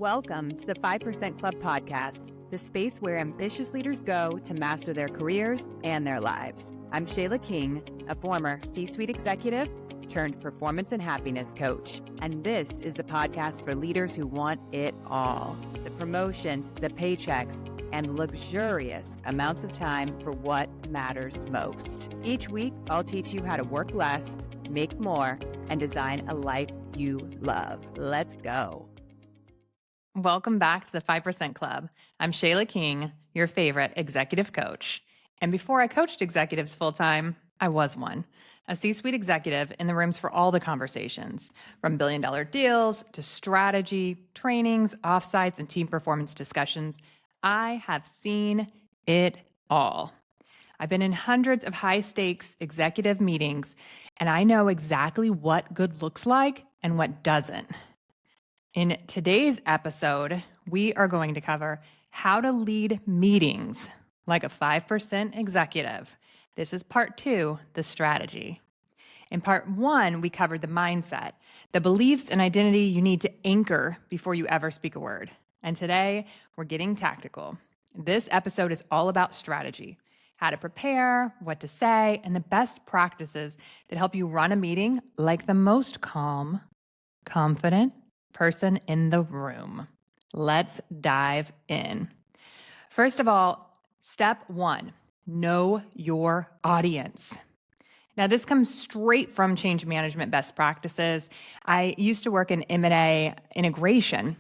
Welcome to the 5% Club podcast, the space where ambitious leaders go to master their careers and their lives. I'm ShaylaMKing, a former C-suite executive turned performance and happiness coach. And this is the podcast for leaders who want it all. The promotions, the paychecks, and luxurious amounts of time for what matters most. Each week, I'll teach you how to work less, make more, and design a life you love. Let's go. Welcome back to the 5% Club. I'm ShaylaMKing, your favorite executive coach. And before I coached executives full-time, I was one. A C-suite executive in the rooms for all the conversations, from billion-dollar deals to strategy, trainings, offsites, and team performance discussions. I have seen it all. I've been in hundreds of high-stakes executive meetings, and I know exactly what good looks like and what doesn't. In today's episode, we are going to cover how to lead meetings like a 5% executive. This is part 2, the strategy. In part 1, we covered the mindset, the beliefs and identity you need to anchor before you ever speak a word. And today, we're getting tactical. This episode is all about strategy, how to prepare, what to say, and the best practices that help you run a meeting like the most calm, confident person in the room. Let's dive in. First of all, step 1, know your audience. Now, this comes straight from change management best practices. I used to work in M&A integration,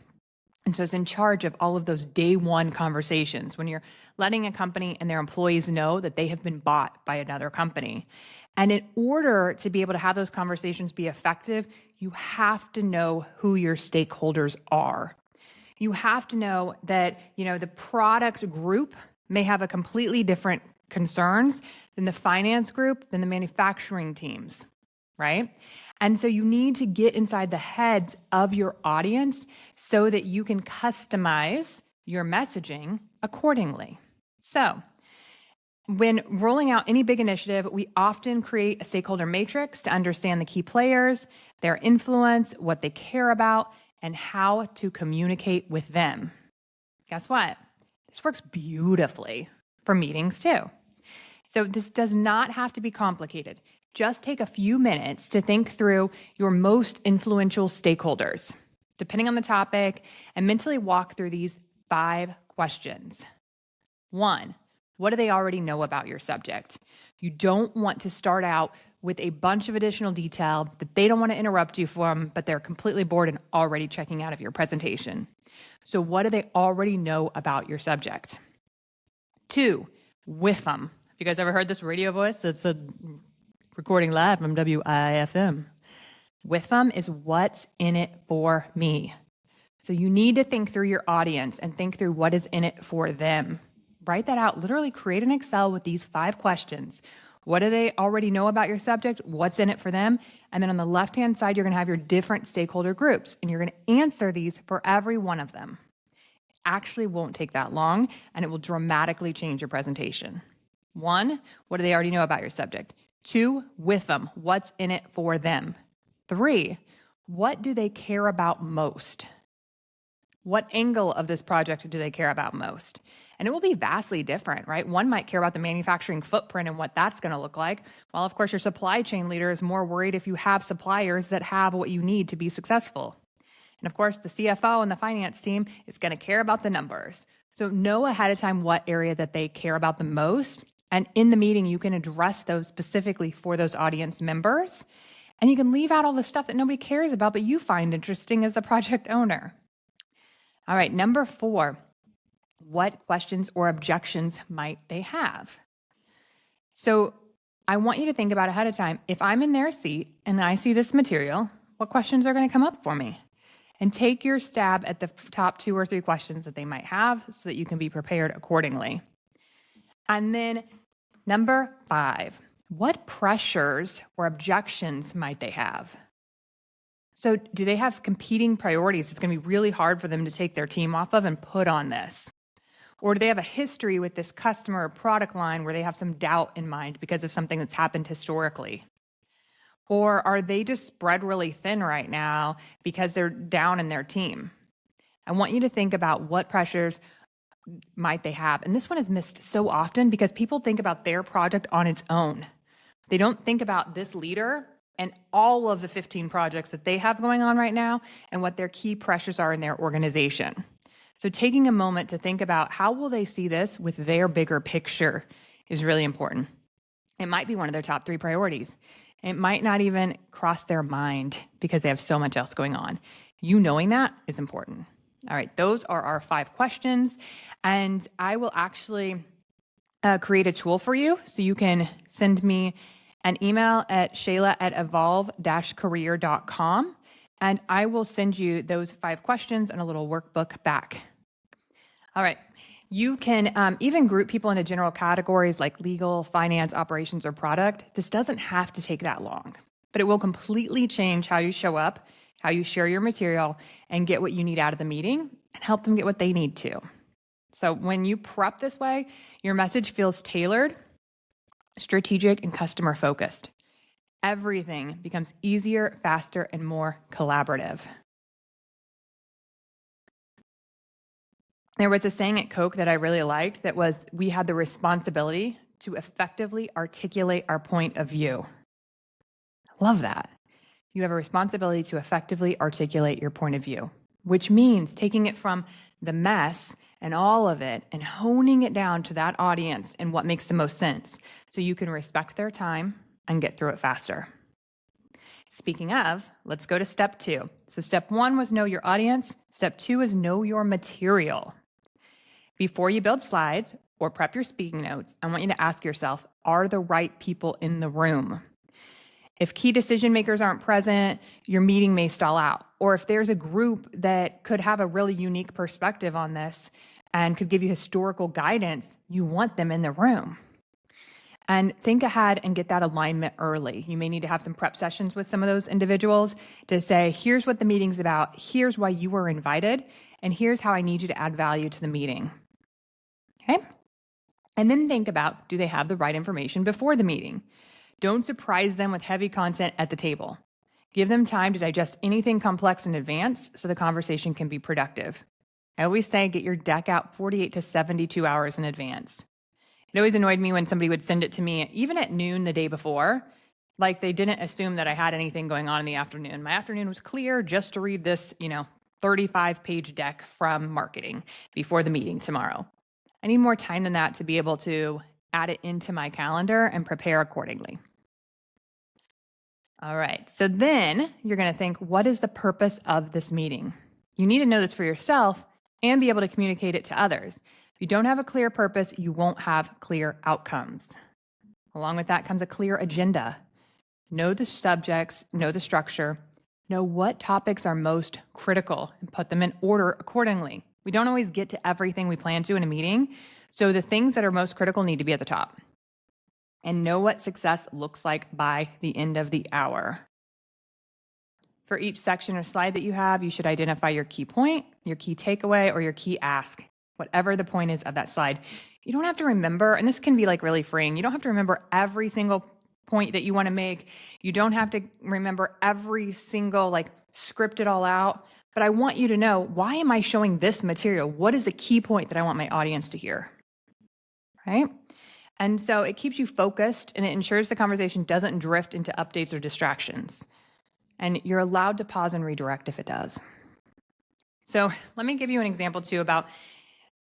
and so I was in charge of all of those day one conversations when you're letting a company and their employees know that they have been bought by another company. And in order to be able to have those conversations be effective, you have to know who your stakeholders are. You have to know that, the product group may have a completely different concerns than the finance group, than the manufacturing teams, right? And so you need to get inside the heads of your audience so that you can customize your messaging accordingly. So when rolling out any big initiative, we often create a stakeholder matrix to understand the key players, their influence, what they care about, and how to communicate with them. Guess what? This works beautifully for meetings too. So this does not have to be complicated. Just take a few minutes to think through your most influential stakeholders, depending on the topic, and mentally walk through these 5 questions. 1, what do they already know about your subject? You don't want to start out with a bunch of additional detail that they don't want to interrupt you from, but they're completely bored and already checking out of your presentation. So what do they already know about your subject? 2, whiff them. Have you guys ever heard this radio voice that's a recording live from WIFM? Whiff them is what's in it for me. So you need to think through your audience and think through what is in it for them. Write that out. Literally create an Excel with these 5 questions. What do they already know about your subject? What's in it for them? And then on the left-hand side, you're going to have your different stakeholder groups, and you're going to answer these for every one of them. It actually won't take that long, and it will dramatically change your presentation. 1, what do they already know about your subject? 2, with them. What's in it for them? 3, what do they care about most? What angle of this project do they care about most? And it will be vastly different, right? One might care about the manufacturing footprint and what that's going to look like. While, of course, your supply chain leader is more worried if you have suppliers that have what you need to be successful. And of course, the CFO and the finance team is going to care about the numbers. So know ahead of time what area that they care about the most. And in the meeting, you can address those specifically for those audience members. And you can leave out all the stuff that nobody cares about, but you find interesting as the project owner. All right, number 4, what questions or objections might they have? So I want you to think about ahead of time, if I'm in their seat and I see this material, what questions are going to come up for me? And take your stab at the top 2 or 3 questions that they might have so that you can be prepared accordingly. And then number 5, what pressures or objections might they have? So do they have competing priorities it's going to be really hard for them to take their team off of and put on this? Or do they have a history with this customer or product line where they have some doubt in mind because of something that's happened historically? Or are they just spread really thin right now because they're down in their team? I want you to think about what pressures might they have. And this one is missed so often because people think about their project on its own. They don't think about this leader and all of the 15 projects that they have going on right now and what their key pressures are in their organization. So taking a moment to think about how will they see this with their bigger picture is really important. It might be one of their top 3 priorities. It might not even cross their mind because they have so much else going on. You knowing that is important. All right, those are our 5 questions. And I will actually create a tool for you so you can send me an email at shayla@evolve-career.com, and I will send you those 5 questions and a little workbook back. All right. You can even group people into general categories like legal, finance, operations, or product. This doesn't have to take that long, but it will completely change how you show up, how you share your material, and get what you need out of the meeting and help them get what they need to. So when you prep this way, your message feels tailored, strategic, and customer focused. Everything becomes easier, faster, and more collaborative. There was a saying at Coke that I really liked that was, we had the responsibility to effectively articulate our point of view. I love that. You have a responsibility to effectively articulate your point of view, which means taking it from the mess and all of it and honing it down to that audience and what makes the most sense so you can respect their time and get through it faster. Speaking of, let's go to step 2. So step 1 was know your audience. Step 2 is know your material. Before you build slides or prep your speaking notes, I want you to ask yourself, are the right people in the room? If key decision makers aren't present, your meeting may stall out. Or if there's a group that could have a really unique perspective on this and could give you historical guidance, you want them in the room. And think ahead and get that alignment early. You may need to have some prep sessions with some of those individuals to say, here's what the meeting's about, here's why you were invited, and here's how I need you to add value to the meeting. Okay? And then think about, do they have the right information before the meeting? Don't surprise them with heavy content at the table. Give them time to digest anything complex in advance so the conversation can be productive. I always say get your deck out 48 to 72 hours in advance. It always annoyed me when somebody would send it to me, even at noon the day before, like they didn't assume that I had anything going on in the afternoon. My afternoon was clear just to read this, 35-page deck from marketing before the meeting tomorrow. I need more time than that to be able to add it into my calendar and prepare accordingly. All right, so then you're going to think, what is the purpose of this meeting? You need to know this for yourself and be able to communicate it to others. If you don't have a clear purpose, you won't have clear outcomes. Along with that comes a clear agenda. Know the subjects, know the structure, know what topics are most critical and put them in order accordingly. We don't always get to everything we plan to in a meeting, so the things that are most critical need to be at the top. And know what success looks like by the end of the hour. For each section or slide that you have, you should identify your key point, your key takeaway, or your key ask, whatever the point is of that slide. You don't have to remember, and this can be really freeing, you don't have to remember every single point that you want to make. You don't have to remember every single, script it all out. But I want you to know, why am I showing this material? What is the key point that I want my audience to hear? Right? And so it keeps you focused and it ensures the conversation doesn't drift into updates or distractions. And you're allowed to pause and redirect if it does. So let me give you an example too about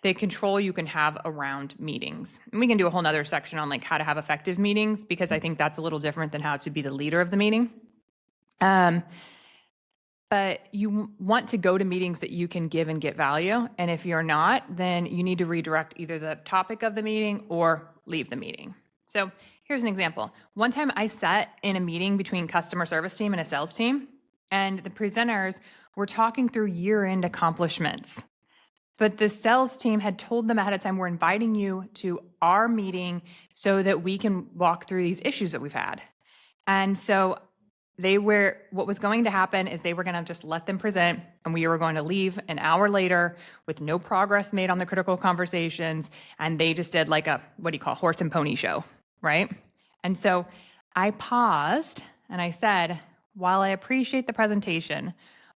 the control you can have around meetings. And we can do a whole nother section on how to have effective meetings, because I think that's a little different than how to be the leader of the meeting. But you want to go to meetings that you can give and get value. And if you're not, then you need to redirect either the topic of the meeting or leave the meeting. So here's an example. One time I sat in a meeting between customer service team and a sales team, and the presenters were talking through year-end accomplishments. But the sales team had told them ahead of time, we're inviting you to our meeting so that we can walk through these issues that we've had. And so what was going to happen is they were going to just let them present, and we were going to leave an hour later with no progress made on the critical conversations, and they just did horse and pony show, right? And so I paused and I said, while I appreciate the presentation,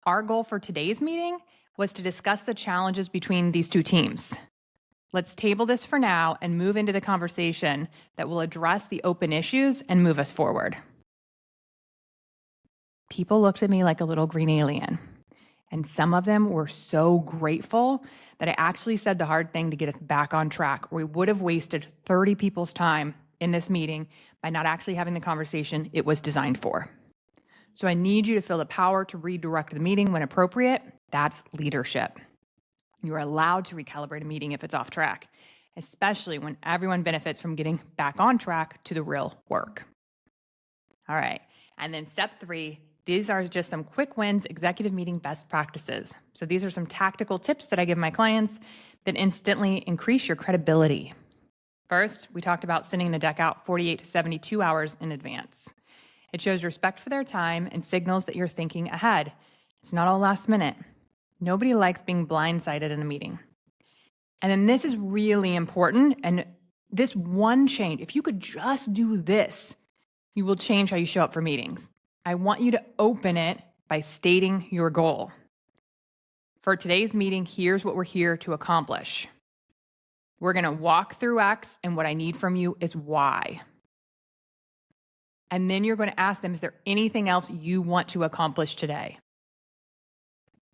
our goal for today's meeting was to discuss the challenges between these two teams. Let's table this for now and move into the conversation that will address the open issues and move us forward. People looked at me like a little green alien, and some of them were so grateful that I actually said the hard thing to get us back on track. We would have wasted 30 people's time in this meeting by not actually having the conversation it was designed for. So I need you to feel the power to redirect the meeting when appropriate. That's leadership. You are allowed to recalibrate a meeting if it's off track, especially when everyone benefits from getting back on track to the real work. All right. And then step 3, these are just some quick wins, executive meeting best practices. So these are some tactical tips that I give my clients that instantly increase your credibility. First, we talked about sending the deck out 48 to 72 hours in advance. It shows respect for their time and signals that you're thinking ahead. It's not all last minute. Nobody likes being blindsided in a meeting. And then this is really important. And this one change, if you could just do this, you will change how you show up for meetings. I want you to open it by stating your goal. For today's meeting, here's what we're here to accomplish. We're going to walk through X, and what I need from you is Y. And then you're going to ask them, is there anything else you want to accomplish today?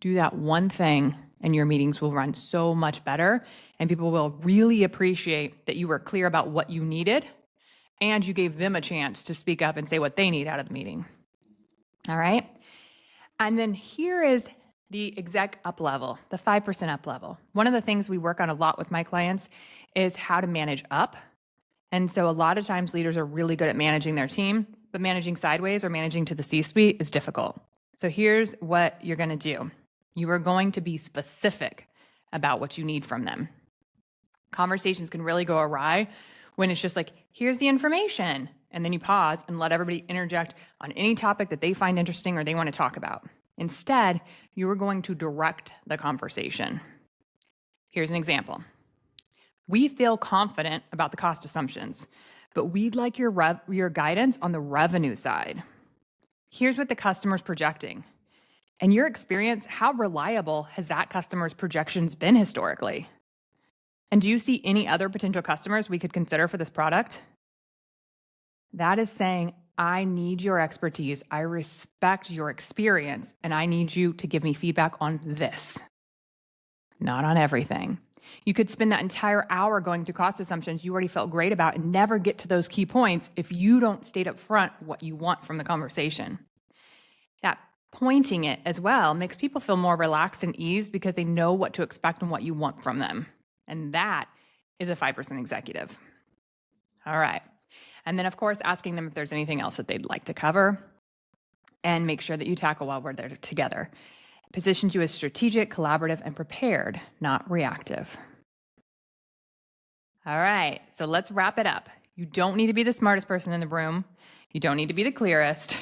Do that one thing, and your meetings will run so much better, and people will really appreciate that you were clear about what you needed, and you gave them a chance to speak up and say what they need out of the meeting. All right? And then here is the exec up level, the 5% up level. One of the things we work on a lot with my clients is how to manage up. And so a lot of times leaders are really good at managing their team, but managing sideways or managing to the C-suite is difficult. So here's what you're going to do. You are going to be specific about what you need from them. Conversations can really go awry when it's just like, here's the information, and then you pause and let everybody interject on any topic that they find interesting or they want to talk about. Instead, you are going to direct the conversation. Here's an example. We feel confident about the cost assumptions, but we'd like your guidance on the revenue side. Here's what the customer's projecting. In your experience, how reliable has that customer's projections been historically? And do you see any other potential customers we could consider for this product? That is saying, I need your expertise, I respect your experience, and I need you to give me feedback on this, not on everything. You could spend that entire hour going through cost assumptions you already felt great about and never get to those key points if you don't state up front what you want from the conversation. That pointing it as well makes people feel more relaxed and ease because they know what to expect and what you want from them. And that is a 5% executive. All right. And then, of course, asking them if there's anything else that they'd like to cover, and make sure that you tackle while we're there together. It positions you as strategic, collaborative, and prepared, not reactive. All right, so let's wrap it up. You don't need to be the smartest person in the room. You don't need to be the clearest.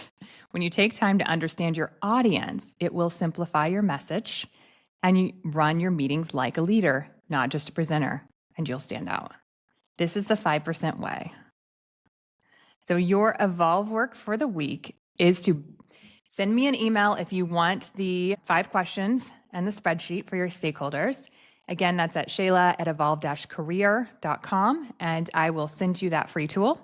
When you take time to understand your audience, it will simplify your message, and you run your meetings like a leader, not just a presenter, and you'll stand out. This is the 5% way. So your evolve work for the week is to send me an email if you want the 5 questions and the spreadsheet for your stakeholders. Again, that's at Shayla@evolve-career.com, and I will send you that free tool.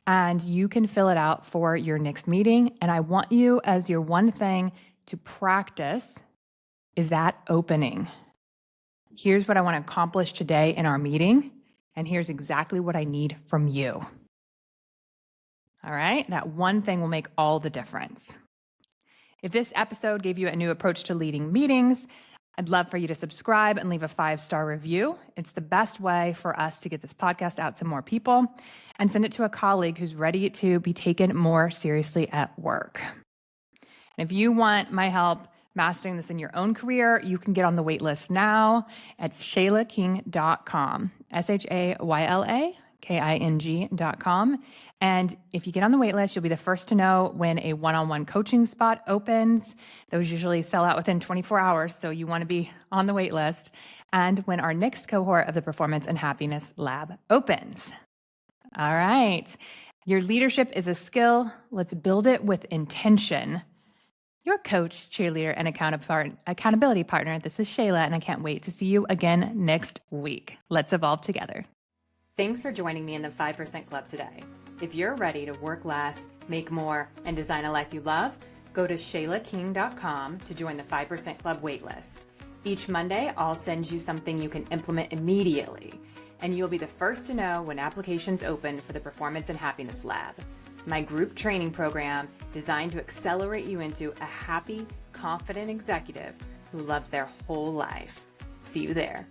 And you can fill it out for your next meeting. And I want you, as your one thing to practice, is that opening. Here's what I want to accomplish today in our meeting, and here's exactly what I need from you. All right, that one thing will make all the difference. If this episode gave you a new approach to leading meetings, I'd love for you to subscribe and leave a 5-star review. It's the best way for us to get this podcast out to more people, and send it to a colleague who's ready to be taken more seriously at work. And if you want my help mastering this in your own career, you can get on the wait list now at ShaylaKing.com, ShaylaKing.com. And if you get on the wait list, you'll be the first to know when a one-on-one coaching spot opens. Those usually sell out within 24 hours, so you want to be on the wait list. And when our next cohort of the Performance and Happiness Lab opens. All right. Your leadership is a skill. Let's build it with intention. your coach, cheerleader, and accountability partner. This is Shayla, and I can't wait to see you again next week. Let's evolve together. Thanks for joining me in the 5% Club today. If you're ready to work less, make more, and design a life you love, go to ShaylaMKing.com to join the 5% Club waitlist. Each Monday, I'll send you something you can implement immediately, and you'll be the first to know when applications open for the Performance and Happiness Lab, my group training program designed to accelerate you into a happy, confident executive who loves their whole life. See you there.